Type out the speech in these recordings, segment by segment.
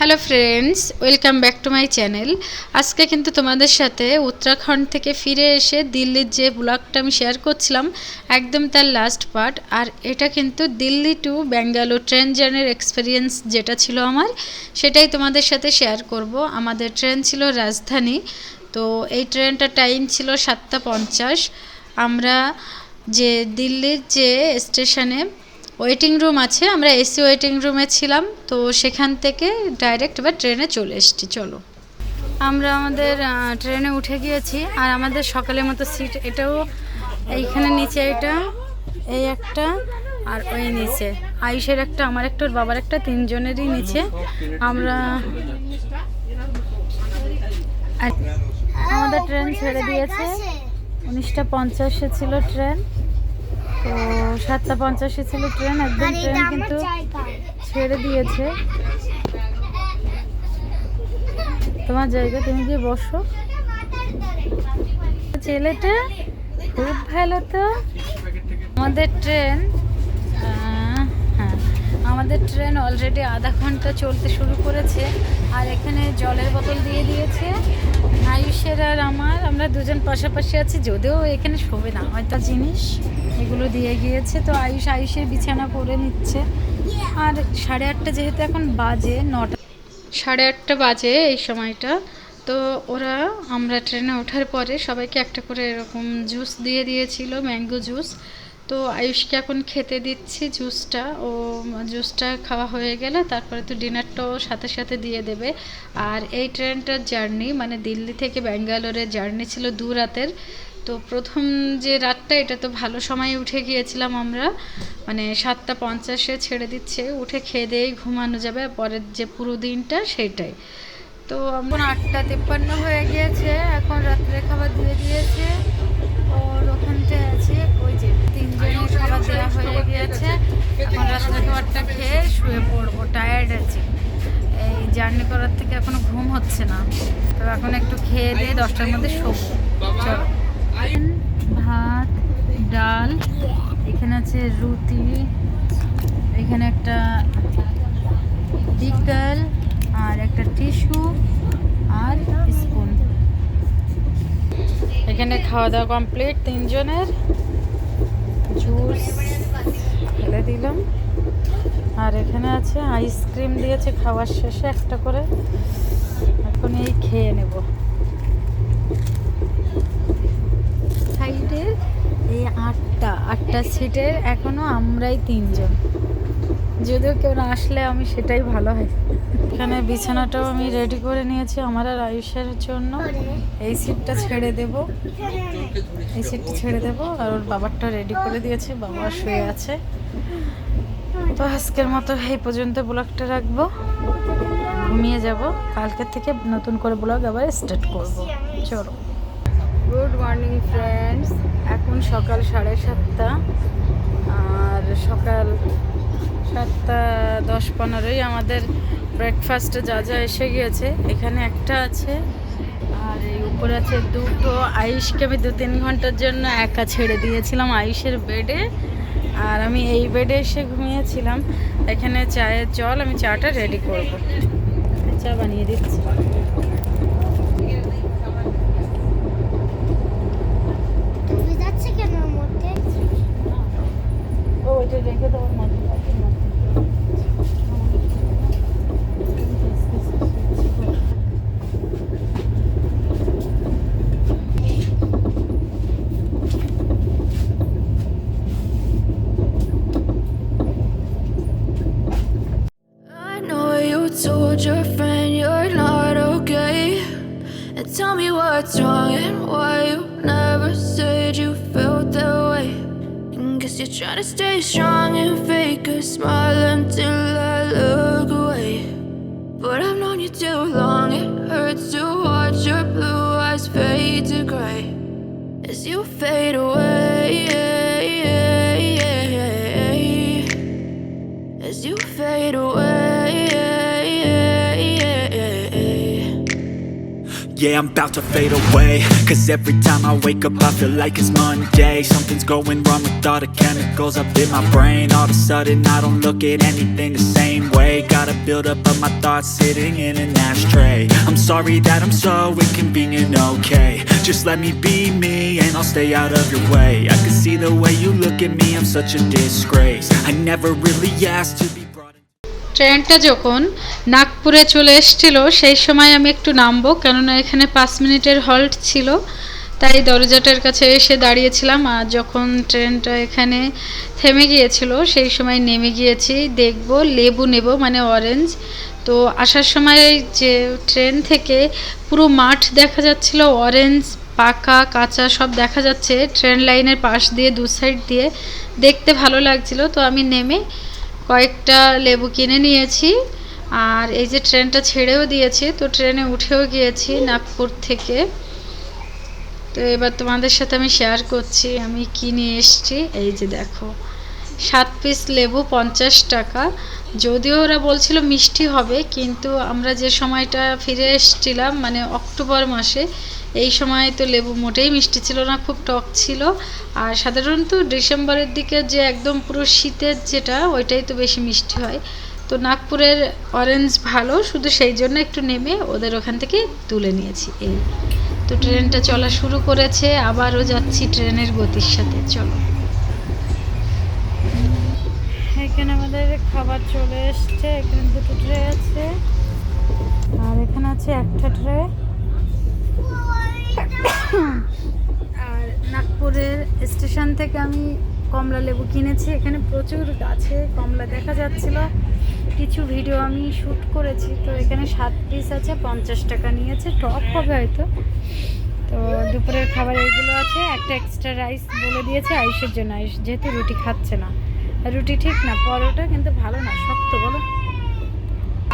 Hello friends, welcome back to my channel. আজকে কিন্তু তোমাদের সাথে উত্তরাখণ্ড থেকে ফিরে এসে দিল্লির যে ব্লগটা আমি শেয়ার করছিলাম, একদম তার লাস্ট পার্ট। আর এটা কিন্তু দিল্লি টু ব্যাঙ্গালোর ট্রেন জার্নির এক্সপিরিয়েন্স যেটা ছিল আমার, সেটাই তোমাদের সাথে শেয়ার করব। আমাদের ট্রেন ছিল রাজধানী, তো এই ট্রেনটার টাইম ছিল 7:50। আমরা যে দিল্লির যে স্টেশনে ওয়েটিং রুম আছে, আমরা এসি ওয়েটিং রুমে ছিলাম, তো সেখান থেকে ডাইরেক্ট এবার ট্রেনে চলে এসেছি। চলো, আমরা আমাদের ট্রেনে উঠে গিয়েছি। আর আমাদের সকালের মতো সিট, এটাও এইখানে নিচে, এটা এই একটা, আর ওই নিচে আয়ুষের একটা, আমার একটা, ওর বাবার একটা, তিনজনেরই নিচে আমরা। আমাদের ট্রেন ছেড়ে দিয়েছে, 19:50 ছিল ট্রেন, তো 7:50 ছিল ট্রেন, একদম ট্রেন কিন্তু ছেড়ে দিয়েছে। তোমার জায়গা, তুমি গিয়ে বসো। ছেলেটা খুব ভালো। তো আমাদের ট্রেন, হ্যাঁ, আমাদের ট্রেন অলরেডি আধা ঘন্টা চলতে শুরু করেছে। আর এখানে জলের বোতল দিয়ে দিয়েছে আয়ুষের আর আমার, আমরা দুজন পাশাপাশি আছি, যদিও এখানে শোবে না হয়তো, জিনিস এগুলো দিয়ে গিয়েছে। তো আয়ুষের বিছানা করে নিচ্ছে। আর 8:30 যেহেতু এখন বাজে, 9টা 8:30 বাজে এই সময়টা। তো ওরা, আমরা ট্রেনে ওঠার পরে সবাইকে একটা করে এরকম জুস দিয়ে দিয়েছিল, ম্যাঙ্গো জুস। তো আয়ুষকে এখন খেতে দিচ্ছি জুসটা। ও জুসটা খাওয়া হয়ে গেলে তারপরে তো ডিনারটাও সাথে সাথে দিয়ে দেবে। আর এই ট্রেনটার জার্নি, মানে দিল্লি থেকে ব্যাঙ্গালোরের জার্নি ছিল 2 রাতের। তো প্রথম যে রাতটা, এটা তো ভালো সময়ে উঠে গিয়েছিলাম আমরা, মানে 7:50 ছেড়ে দিচ্ছে, উঠে খেয়ে দিয়েই ঘুমানো যাবে পরের যে পুরো দিনটা সেইটাই। তো এখন 8:53 হয়ে গিয়েছে, এখন রাত্রে খাবার দিয়ে দিয়েছে। ওর ওখানতে আছে, ওই যে তিনজনের খাবার দেওয়া হয়ে গিয়েছে। এখন রাত্রে খাবারটা খেয়ে শুয়ে পড়বো, টায়ার্ড আছে, এই জার্নি করার থেকে এখনো ঘুম হচ্ছে না। তো এখন একটু খেয়ে দিয়ে 10টার মধ্যে শোবো। চলো, ভাত, ডাল, এখানে আছে রুটি, এখানে একটা পিকল, আর একটা টিস্যু, আর স্পুন। এখানে খাওয়া দাওয়া কমপ্লিট তিনজনের। জুস ফেলে দিলাম। আর এখানে আছে আইসক্রিম দিয়েছে খাওয়ার শেষে একটা করে, এখন এই খেয়ে নেব। সাইডের এই 8টা সিটের এখনো আমরাই তিনজন, যদিও কেউ না আসলে আমি সেটাই ভালো হয়। এখানে বিছানাটাও আমি রেডি করে নিয়েছি আমার আর আয়ুষের জন্য। এই সিটটা ছেড়ে দেব, এই সিটটা ছেড়ে দেব। আর ওর বাবারটা রেডি করে দিয়েছে, বাবা শুয়ে আছে। তো আজকের মতো এই পর্যন্ত ব্লগটা রাখবো, ঘুমিয়ে যাব। কালকের থেকে নতুন করে ব্লগ আবার স্টার্ট করব। চলো, গুড মর্নিং ফ্রেন্ডস। এখন সকাল 7:30, আর সকাল 7:10-15 আমাদের ব্রেকফাস্টে যা যা এসে গিয়েছে। এখানে একটা আছে, আর এই উপরে আছে দুটো। আয়ুষকে আমি 2-3 ঘন্টার জন্য একা ছেড়ে দিয়েছিলাম আয়ুষের বেডে, আর আমি এই বেডে এসে ঘুমিয়েছিলাম। এখানে চায়ের জল, আমি চাটা রেডি করব, চা বানিয়ে দিচ্ছি। ও ওইটা রেখে দেওয়ার মধ্যে told your friend you're not okay, and tell me what's wrong and why you never said you felt that way. And guess you're trying to stay strong and fake a smile until I look away. But I've known you too long, it hurts to watch your blue eyes fade to gray as you fade away, as you fade away. Yeah, I'm about to fade away, 'cause every time I wake up I feel like it's Monday. Something's going wrong with all the chemicals up in my brain. All of a sudden I don't look at anything the same way. day. Gotta build up of my thoughts sitting in an ashtray. I'm sorry that I'm so inconvenient, okay. Just let me be me and I'll stay out of your way. I can see the way you look at me, I'm such a disgrace. I never really asked to be brought in. ট্রেনটা যখন নাগপুরে চলে এসেছিল সেই সময় আমি একটু নামবো, কেননা এখানে 5 মিনিটের হল্ট ছিল, তাই দরজাটার কাছে এসে দাঁড়িয়েছিলাম। আর যখন ট্রেনটা এখানে থেমে গিয়েছিল সেই সময় নেমে গিয়েছি, দেখব লেবু নেব মানে অরেঞ্জ। তো আসার সময় যে ট্রেন থেকে পুরো মাঠ দেখা যাচ্ছিল, অরেঞ্জ পাকা কাঁচা সব দেখা যাচ্ছে ট্রেন লাইনের পাশ দিয়ে দু সাইড দিয়ে, দেখতে ভালো লাগছিল। তো আমি নেমে কয়েকটা লেবু কিনে নিয়েছি। আর এই যে ট্রেনটা ছেড়েও দিয়েছে, তো ট্রেনে উঠেও গিয়েছি নাগপুর থেকে। তো এবার তোমাদের সাথে আমি শেয়ার করছি আমি কি নিয়ে এসেছি। এই যে দেখো 7 পিস লেবু 50 টাকা। যদিও ওরা বলছিল মিষ্টি হবে, কিন্তু আমরা যে সময়টা ফিরে এসেছিলাম মানে অক্টোবর মাসে, এই সময় তো লেবু মোটেই মিষ্টি ছিল না, খুব টক ছিল। আর সাধারণত ডিসেম্বরের দিকে যে একদম পুরো শীতের যেটা, ওইটাই তো বেশি মিষ্টি হয়। তো নাগপুরের অরেঞ্জ ভালো, শুধু সেই জন্য একটু নেমে ওদের ওখান থেকে তুলে নিয়েছি। এই তো ট্রেনটা চলা শুরু করেছে, আবারও যাচ্ছি ট্রেনের গতির সাথে। চলো, এখানে আমাদের খাবার চলে এসছে। এখানে দুটো ট্রে আছে আর এখানে আছে একটা ট্রে। আর নাগপুরের স্টেশন থেকে আমি কমলা লেবু কিনেছি। এখানে প্রচুর গাছে কমলা দেখা যাচ্ছিল, কিছু ভিডিও আমি শ্যুট করেছি। তো এখানে 7 পিস আছে, 50 টাকা নিয়েছে, টক হবে হয়তো। তো দুপুরের খাবার এইগুলো আছে। একটা এক্সট্রা রাইস বলে দিয়েছে আয়ুষের জন্য, আয়ুষ যেহেতু রুটি খাচ্ছে না। রুটি ঠিক না, পরোটা কিন্তু ভালো না, শক্ত বলো।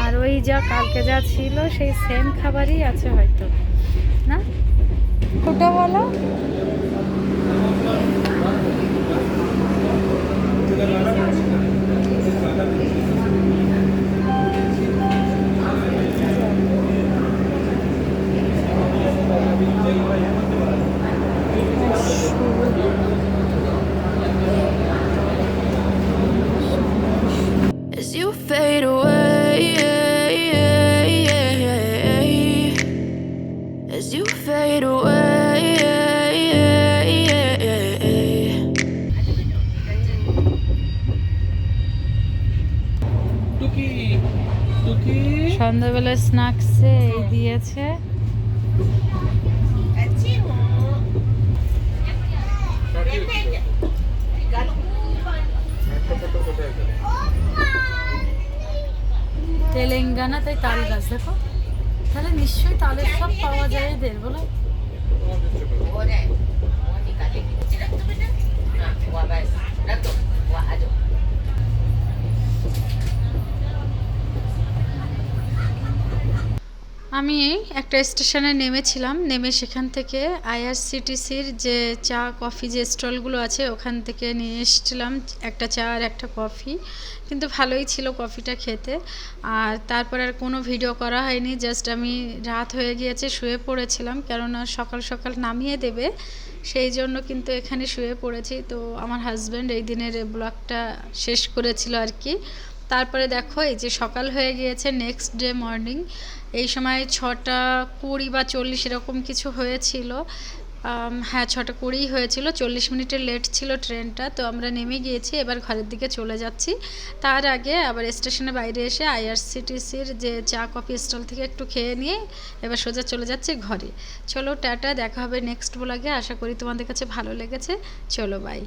আর ওই যা কালকে যা ছিল সেই সেম খাবারই আছে হয়তো, না ওটা বলো। As you fade away, as you fade away, সন্ধ্যাবেলা স্ন্যাক্সে এই দিয়েছে। তেলেঙ্গানা, তাই তাল গাছ দেখো, তাহলে নিশ্চয়ই তালের সব পাওয়া যায় এদের, বলো। আমি একটা স্টেশনে নেমেছিলাম, নেমে সেখান থেকে আইআরসিটিসির যে চা কফি যে স্টলগুলো আছে ওখান থেকে নিয়ে এসেছিলাম একটা চা আর একটা কফি, কিন্তু ভালোই ছিল কফিটা খেতে। আর তারপর আর কোনো ভিডিও করা হয়নি, জাস্ট আমি রাত হয়ে গিয়েছে শুয়ে পড়েছিলাম, কেননা সকাল সকাল নামিয়ে দেবে সেই জন্য কিন্তু এখানে শুয়ে পড়েছি। তো আমার হাজব্যান্ড এই দিনের ব্লগটা শেষ করেছিল আর কি। তারপরে দেখো এই যে সকাল হয়ে গিয়েছে, নেক্সট ডে মর্নিং। এই সময় 6:20 বা 40 এরকম কিছু হয়েছিল। হ্যাঁ 6:20 হয়েছিল, 40 মিনিটের লেট ছিল ট্রেনটা। তো আমরা নেমে গিয়েছি, এবার ঘরের দিকে চলে যাচ্ছি। তার আগে আবার স্টেশনের বাইরে এসে আইআরসিটিসির যে চা কফি স্টল থেকে একটু খেয়ে নিয়ে এবার সোজা চলে যাচ্ছি ঘরে। চলো টাটা, দেখা হবে নেক্সট ব্লগে। আশা করি তোমাদের কাছে ভালো লেগেছে। চলো বাই।